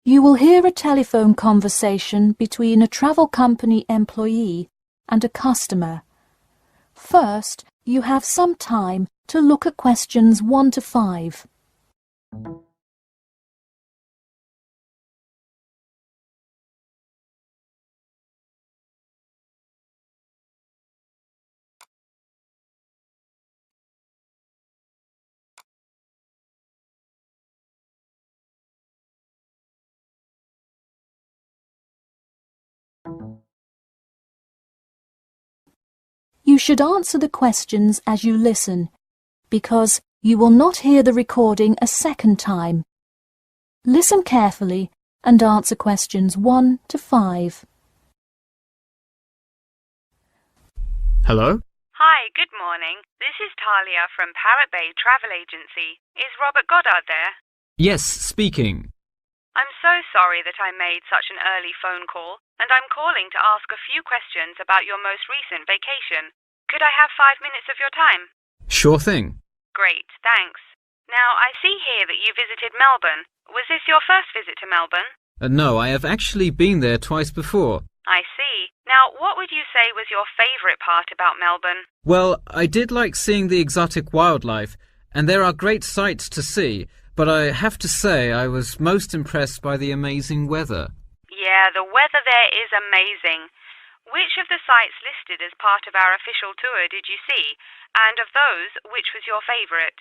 You will hear a telephone conversation between a travel company employee and a customer. First, you have some time to look at questions 1 to 5. You should answer the questions as you listen, because you will not hear the recording a second time. Listen carefully and answer questions 1 to 5. Hello? Hi, good morning. This is Talia from Parrot Bay Travel Agency. Is Robert Goddard there? Yes, speaking. I'm so sorry that I made such an early phone call, and I'm calling to ask a few questions about your most recent vacation. Could I have 5 minutes of your time? Sure thing. Great, thanks. Now, I see here that you visited Melbourne. Was this your first visit to Melbourne? No, I have actually been there twice before. I see. Now, what would you say was your favourite part about Melbourne? Well, I did like seeing the exotic wildlife, and there are great sights to see, but I have to say I was most impressed by the amazing weather. Yeah, the weather there is amazing. Which of the sites listed as part of our official tour did you see? And of those, which was your favourite?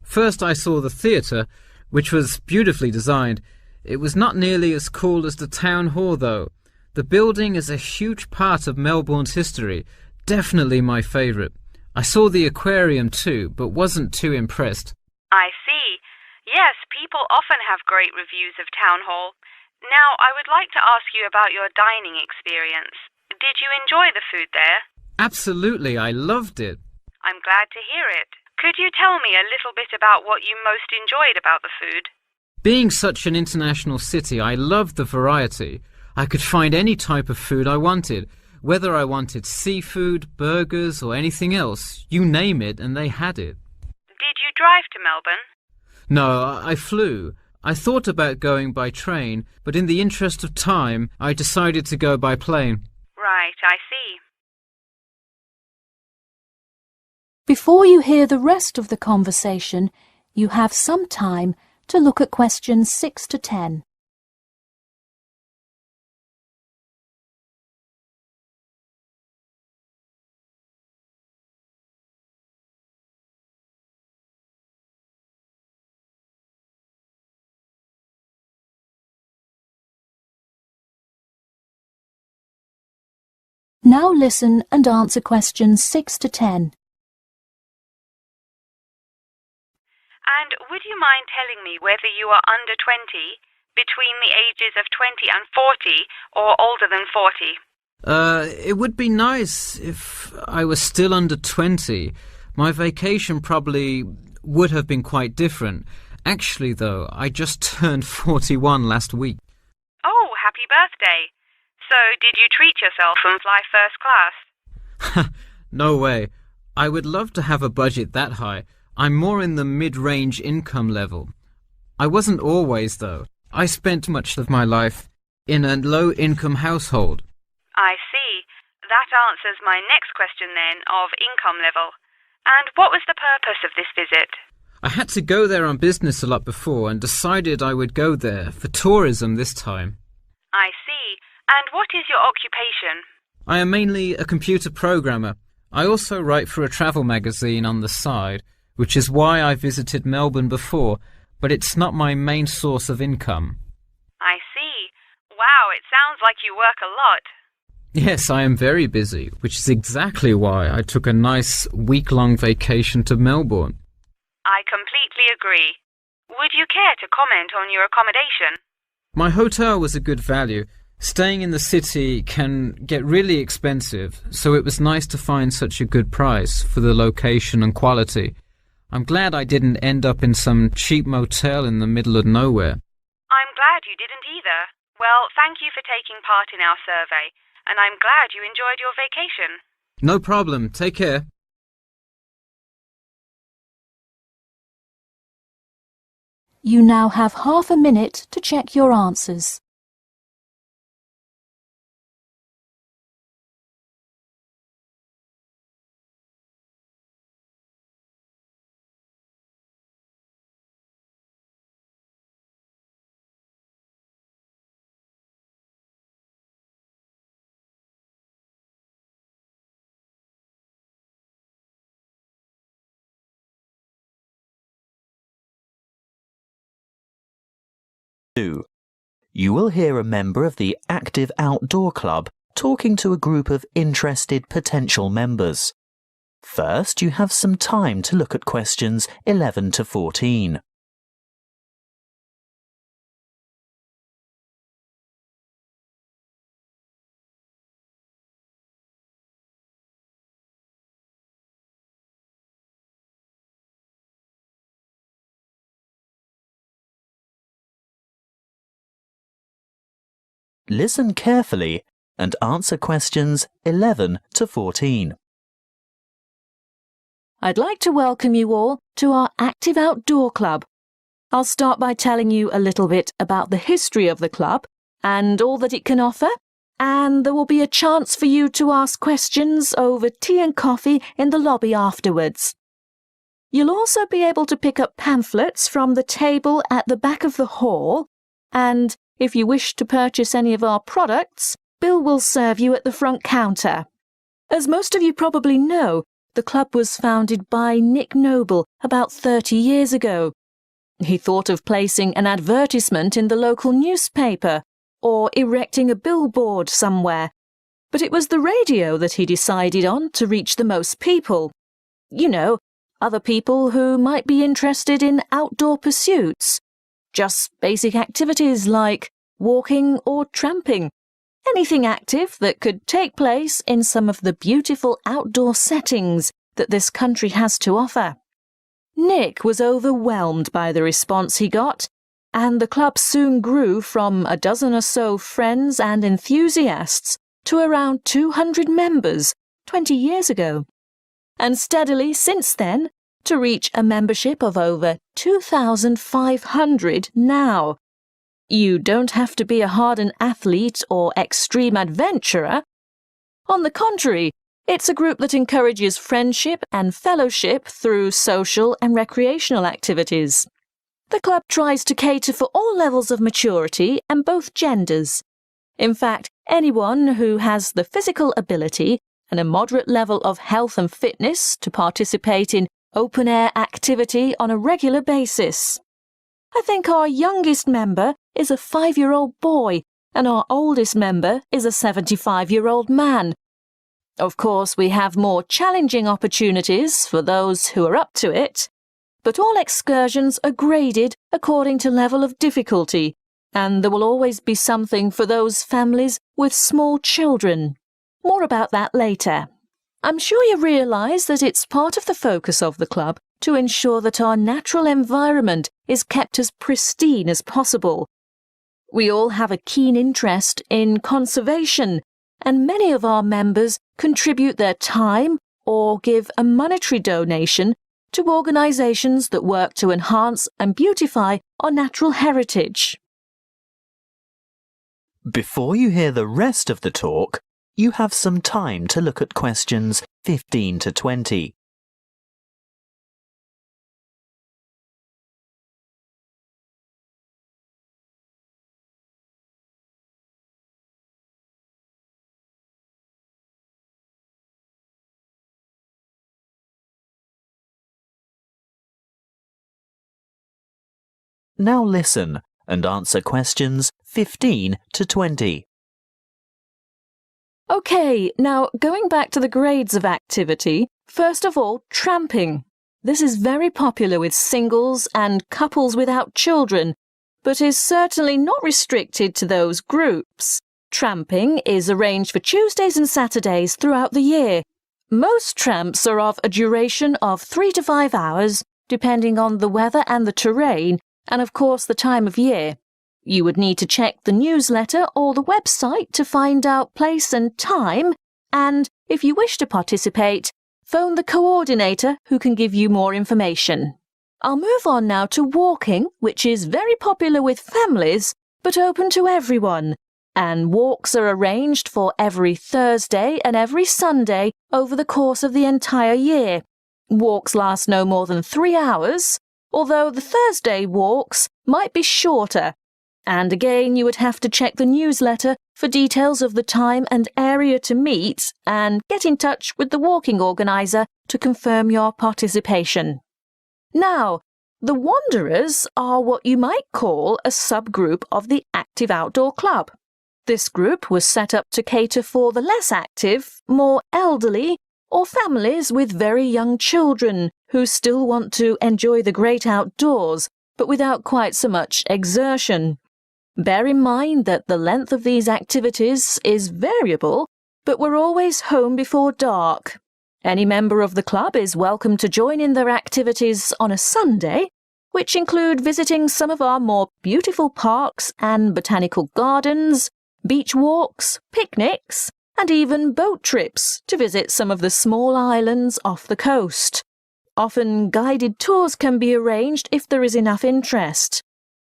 First I saw the theatre, which was beautifully designed. It was not nearly as cool as the town hall, though. The building is a huge part of Melbourne's history. Definitely my favourite. I saw the aquarium too, but wasn't too impressed. I see. Yes, people often have great reviews of Town Hall. Now, I would like to ask you about your dining experience. Did you enjoy the food there? Absolutely, I loved it. I'm glad to hear it. Could you tell me a little bit about what you most enjoyed about the food? Being such an international city, I loved the variety. I could find any type of food I wanted, whether I wanted seafood, burgers, or anything else. You name it, and they had it. Did you drive to Melbourne? No, I flew. I thought about going by train, but in the interest of time, I decided to go by plane. Right, I see. Before you hear the rest of the conversation, you have some time to look at questions 6 to 10. Now listen and answer questions 6 to 10. And would you mind telling me whether you are under 20, between the ages of 20 and 40, or older than 40? It would be nice if I was still under 20. My vacation probably would have been quite different. Actually, though, I just turned 41 last week. Oh, happy birthday. So, did you treat yourself and fly first class? No way. I would love to have a budget that high. I'm more in the mid-range income level. I wasn't always, though. I spent much of my life in a low-income household. I see. That answers my next question then, of income level. And what was the purpose of this visit? I had to go there on business a lot before and decided I would go there for tourism this time. I see. And what is your occupation? I am mainly a computer programmer. I also write for a travel magazine on the side, which is why I visited Melbourne before, but it's not my main source of income. I see. Wow, it sounds like you work a lot. Yes, I am very busy, which is exactly why I took a nice week-long vacation to Melbourne. I completely agree. Would you care to comment on your accommodation? My hotel was a good value. Staying in the city can get really expensive, so it was nice to find such a good price for the location and quality. I'm glad I didn't end up in some cheap motel in the middle of nowhere. I'm glad you didn't either. Well, thank you for taking part in our survey, and I'm glad you enjoyed your vacation. No problem. Take care. You now have half a minute to check your answers. Two. You will hear a member of the Active Outdoor Club talking to a group of interested potential members. First, you have some time to look at questions 11 to 14. Listen carefully and answer questions 11 to 14. I'd like to welcome you all to our Active Outdoor Club. I'll start by telling you a little bit about the history of the club and all that it can offer, and there will be a chance for you to ask questions over tea and coffee in the lobby afterwards. You'll also be able to pick up pamphlets from the table at the back of the hall, and if you wish to purchase any of our products, Bill will serve you at the front counter. As most of you probably know, the club was founded by Nick Noble about 30 years ago. He thought of placing an advertisement in the local newspaper or erecting a billboard somewhere, but it was the radio that he decided on to reach the most people. You know, other people who might be interested in outdoor pursuits. Just basic activities like walking or tramping. Anything active that could take place in some of the beautiful outdoor settings that this country has to offer. Nick was overwhelmed by the response he got, and the club soon grew from a dozen or so friends and enthusiasts to around 200 members 20 years ago, and steadily since then to reach a membership of over 2,500 now. You don't have to be a hardened athlete or extreme adventurer. On the contrary, it's a group that encourages friendship and fellowship through social and recreational activities. The club tries to cater for all levels of maturity and both genders. In fact, anyone who has the physical ability and a moderate level of health and fitness to participate in open-air activity on a regular basis. I think our youngest member is a 5-year-old boy and our oldest member is a 75-year-old man. Of course, we have more challenging opportunities for those who are up to it, but all excursions are graded according to level of difficulty, and there will always be something for those families with small children. More about that later. I'm sure you realise that it's part of the focus of the club to ensure that our natural environment is kept as pristine as possible. We all have a keen interest in conservation, and many of our members contribute their time or give a monetary donation to organisations that work to enhance and beautify our natural heritage. Before you hear the rest of the talk, you have some time to look at questions 15 to 20. Now listen and answer questions 15 to 20. OK, now going back to the grades of activity, first of all, tramping. This is very popular with singles and couples without children, but is certainly not restricted to those groups. Tramping is arranged for Tuesdays and Saturdays throughout the year. Most tramps are of a duration of 3 to 5 hours, depending on the weather and the terrain, and of course the time of year. You would need to check the newsletter or the website to find out place and time, and if you wish to participate, phone the coordinator who can give you more information. I'll move on now to walking, which is very popular with families, but open to everyone. And walks are arranged for every Thursday and every Sunday over the course of the entire year. Walks last no more than 3 hours, although the Thursday walks might be shorter. And again, you would have to check the newsletter for details of the time and area to meet and get in touch with the walking organiser to confirm your participation. Now, the Wanderers are what you might call a subgroup of the Active Outdoor Club. This group was set up to cater for the less active, more elderly, or families with very young children who still want to enjoy the great outdoors, but without quite so much exertion. Bear in mind that the length of these activities is variable, but we're always home before dark. Any member of the club is welcome to join in their activities on a Sunday, which include visiting some of our more beautiful parks and botanical gardens, beach walks, picnics, and even boat trips to visit some of the small islands off the coast. Often guided tours can be arranged if there is enough interest.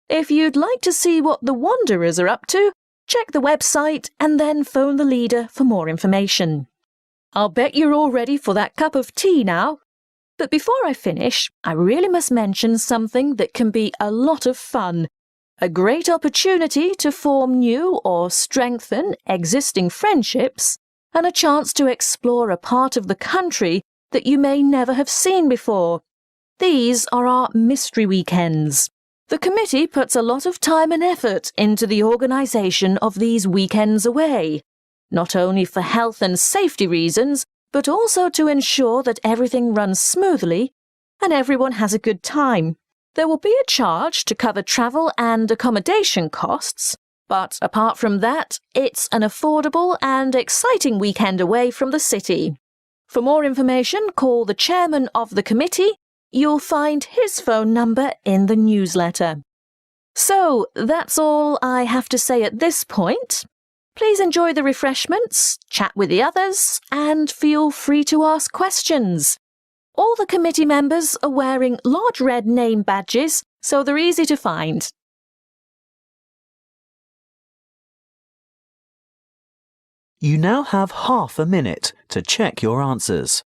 If you'd like to see what the Wanderers are up to, check the website and then phone the leader for more information. I'll bet you're all ready for that cup of tea now. But before I finish, I really must mention something that can be a lot of fun. A great opportunity to form new or strengthen existing friendships, and a chance to explore a part of the country that you may never have seen before. These are our mystery weekends. The committee puts a lot of time and effort into the organisation of these weekends away, not only for health and safety reasons, but also to ensure that everything runs smoothly and everyone has a good time. There will be a charge to cover travel and accommodation costs, but apart from that, it's an affordable and exciting weekend away from the city. For more information, call the chairman of the committee. You'll find his phone number in the newsletter. So, that's all I have to say at this point. Please enjoy the refreshments, chat with the others, and feel free to ask questions. All the committee members are wearing large red name badges, so they're easy to find. You now have half a minute to check your answers.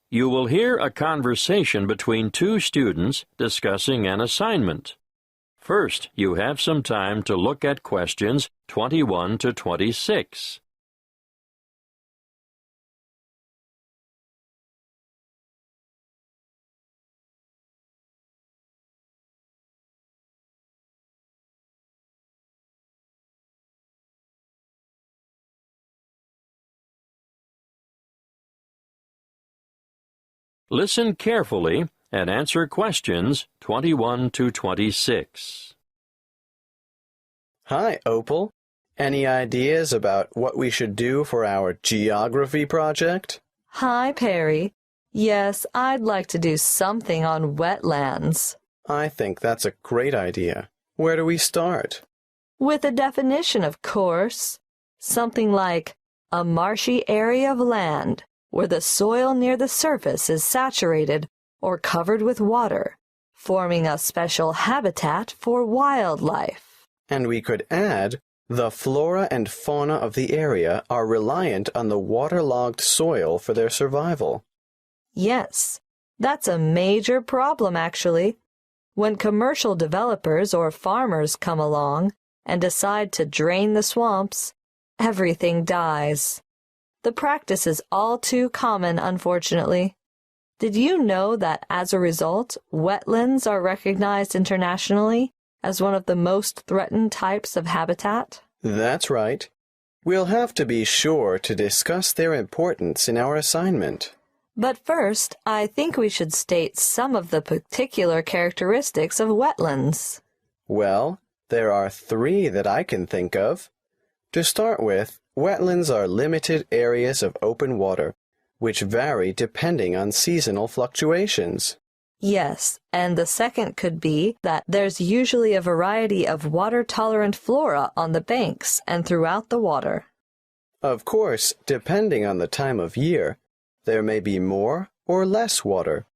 You will hear a conversation between two students discussing an assignment. First, you have some time to look at questions 21 to 26. Listen carefully and answer questions 21 to 26. Hi, Opal. Any ideas about what we should do for our geography project? Hi, Perry. Yes, I'd like to do something on wetlands. I think that's a great idea. Where do we start? With a definition, of course. Something like a marshy area of land where the soil near the surface is saturated or covered with water, forming a special habitat for wildlife. And we could add, the flora and fauna of the area are reliant on the waterlogged soil for their survival. Yes, that's a major problem, actually. When commercial developers or farmers come along and decide to drain the swamps, everything dies. The practice is all too common, unfortunately. Did you know that as a result, wetlands are recognized internationally as one of the most threatened types of habitat? That's right. We'll have to be sure to discuss their importance in our assignment. But first, I think we should state some of the particular characteristics of wetlands. Well, there are 3 that I can think of. To start with, wetlands are limited areas of open water, which vary depending on seasonal fluctuations. Yes, and the second could be that there's usually a variety of water-tolerant flora on the banks and throughout the water. Of course, depending on the time of year, there may be more or less water,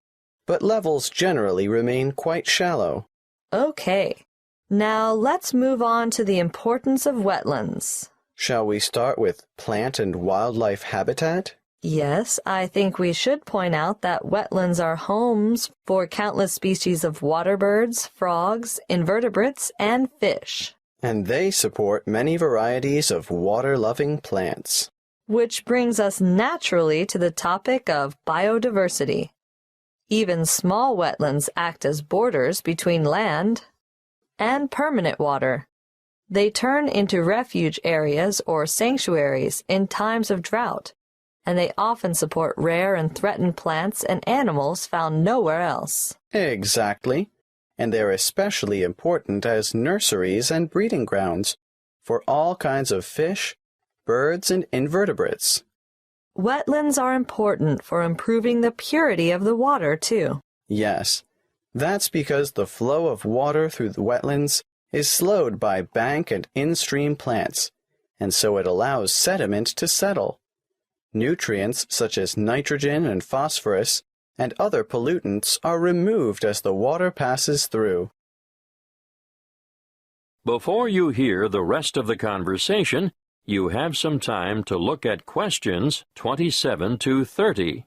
but levels generally remain quite shallow. Okay, now let's move on to the importance of wetlands. Shall we start with plant and wildlife habitat? Yes, I think we should point out that wetlands are homes for countless species of water birds, frogs, invertebrates, and fish. And they support many varieties of water-loving plants. Which brings us naturally to the topic of biodiversity. Even small wetlands act as borders between land and permanent water. They turn into refuge areas or sanctuaries in times of drought, and they often support rare and threatened plants and animals found nowhere else. Exactly. And they're especially important as nurseries and breeding grounds for all kinds of fish, birds, and invertebrates. Wetlands are important for improving the purity of the water, too. Yes, that's because the flow of water through the wetlands is slowed by bank and in-stream plants, and so it allows sediment to settle. Nutrients such as nitrogen and phosphorus and other pollutants are removed as the water passes through. Before you hear the rest of the conversation, you have some time to look at questions 27 to 30.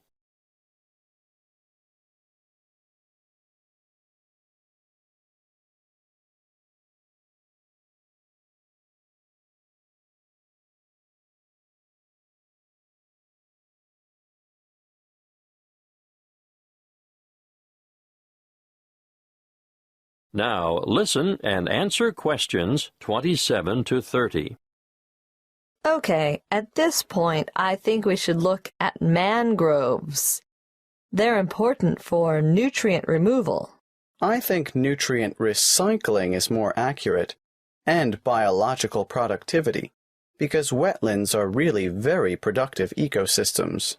Now listen and answer questions 27 to 30. Okay, at this point, I think we should look at mangroves. They're important for nutrient removal. I think nutrient recycling is more accurate, and biological productivity, because wetlands are really very productive ecosystems.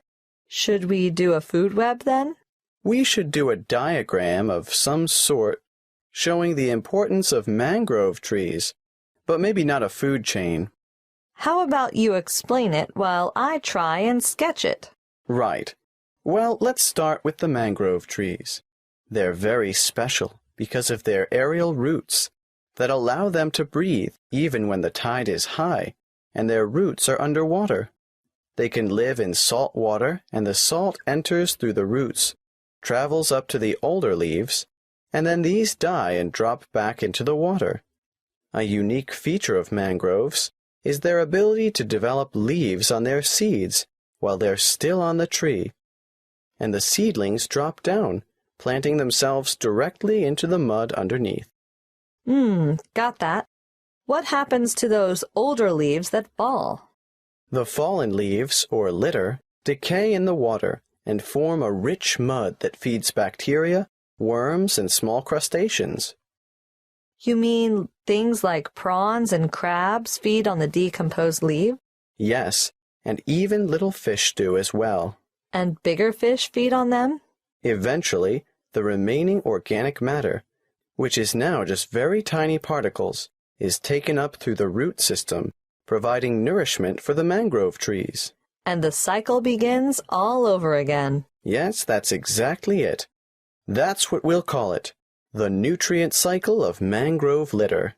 Should we do a food web then? We should do a diagram of some sort showing the importance of mangrove trees, but maybe not a food chain. How about you explain it while I try and sketch it? Right. Well, let's start with the mangrove trees. They're very special because of their aerial roots that allow them to breathe even when the tide is high and their roots are underwater. They can live in salt water, and the salt enters through the roots, travels up to the older leaves, and then these die and drop back into the water. A unique feature of mangroves is their ability to develop leaves on their seeds while they're still on the tree, and the seedlings drop down, planting themselves directly into the mud underneath. Got that. What happens to those older leaves that fall? The fallen leaves, or litter, decay in the water and form a rich mud that feeds bacteria, worms, and small crustaceans. You mean things like prawns and crabs feed on the decomposed leaf? Yes, and even little fish do as well. And bigger fish feed on them? Eventually, the remaining organic matter, which is now just very tiny particles, is taken up through the root system, providing nourishment for the mangrove trees. And the cycle begins all over again. Yes, that's exactly it. That's what we'll call it, the nutrient cycle of mangrove litter.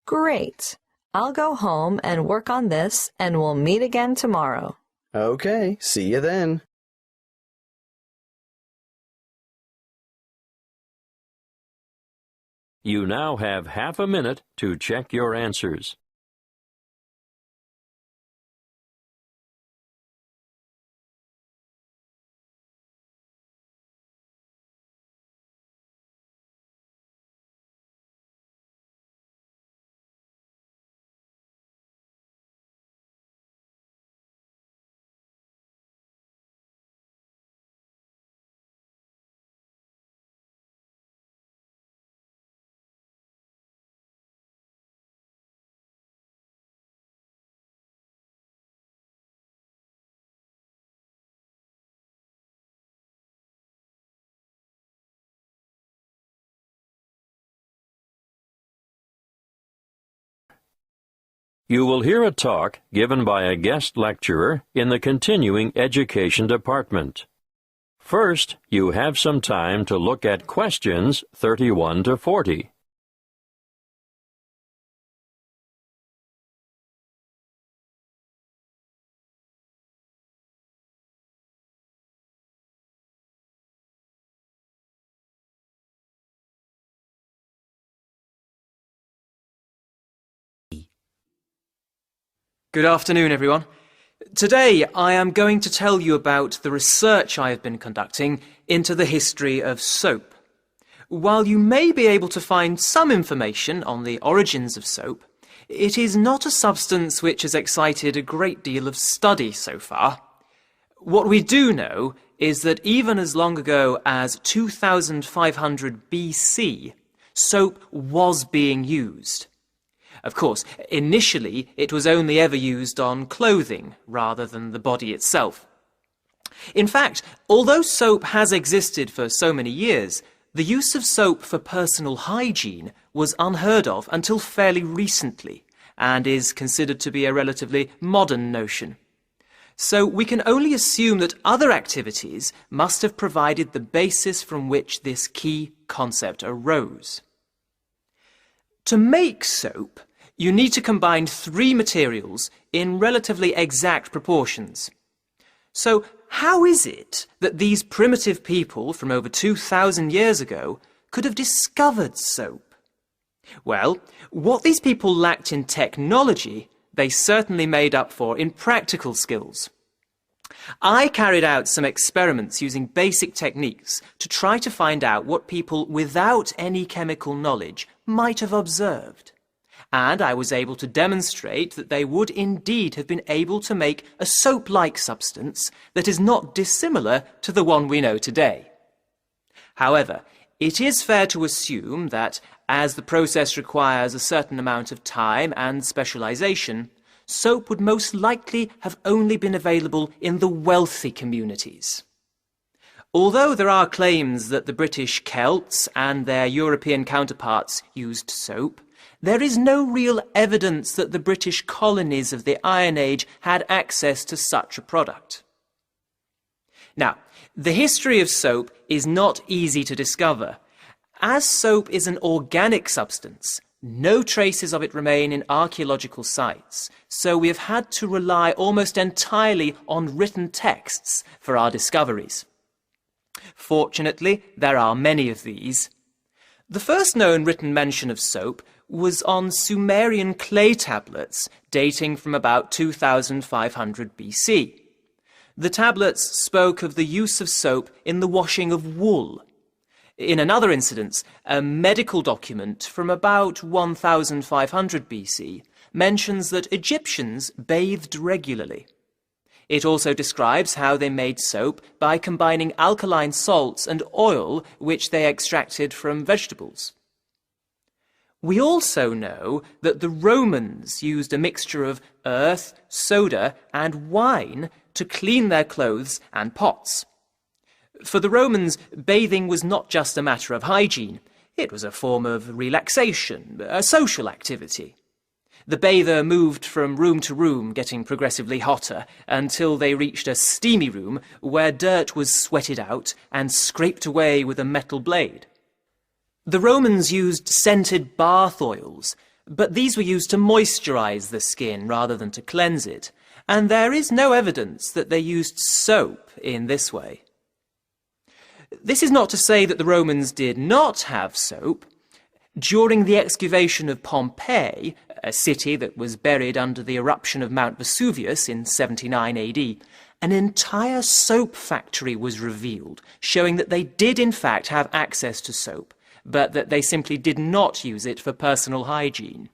Great. I'll go home and work on this, and we'll meet again tomorrow. Okay, see you then. You now have half a minute to check your answers. You will hear a talk given by a guest lecturer in the Continuing Education Department. First, you have some time to look at questions 31 to 40. Good afternoon, everyone. Today I am going to tell you about the research I have been conducting into the history of soap. While you may be able to find some information on the origins of soap, it is not a substance which has excited a great deal of study so far. What we do know is that even as long ago as 2500 BC, soap was being used. Of course, initially it was only ever used on clothing rather than the body itself. In fact, although soap has existed for so many years, the use of soap for personal hygiene was unheard of until fairly recently and is considered to be a relatively modern notion. So we can only assume that other activities must have provided the basis from which this key concept arose. To make soap, you need to combine 3 materials in relatively exact proportions. So how is it that these primitive people from over 2,000 years ago could have discovered soap? Well, what these people lacked in technology, they certainly made up for in practical skills. I carried out some experiments using basic techniques to try to find out what people without any chemical knowledge might have observed. And I was able to demonstrate that they would indeed have been able to make a soap-like substance that is not dissimilar to the one we know today. However, it is fair to assume that, as the process requires a certain amount of time and specialization, soap would most likely have only been available in the wealthy communities. Although there are claims that the British Celts and their European counterparts used soap, there is no real evidence that the British colonies of the Iron Age had access to such a product. Now, the history of soap is not easy to discover. As soap is an organic substance, no traces of it remain in archaeological sites, so we have had to rely almost entirely on written texts for our discoveries. Fortunately, there are many of these. The first known written mention of soap was on Sumerian clay tablets dating from about 2500 BC. The tablets spoke of the use of soap in the washing of wool. In another incident, a medical document from about 1500 BC mentions that Egyptians bathed regularly. It also describes how they made soap by combining alkaline salts and oil which they extracted from vegetables. We also know that the Romans used a mixture of earth, soda, and wine to clean their clothes and pots. For the Romans, bathing was not just a matter of hygiene. It was a form of relaxation, a social activity. The bather moved from room to room, getting progressively hotter, until they reached a steamy room where dirt was sweated out and scraped away with a metal blade. The Romans used scented bath oils, but these were used to moisturize the skin rather than to cleanse it, and there is no evidence that they used soap in this way. This is not to say that the Romans did not have soap. During the excavation of Pompeii, a city that was buried under the eruption of Mount Vesuvius in 79 AD, an entire soap factory was revealed, showing that they did in fact have access to soap, but that they simply did not use it for personal hygiene.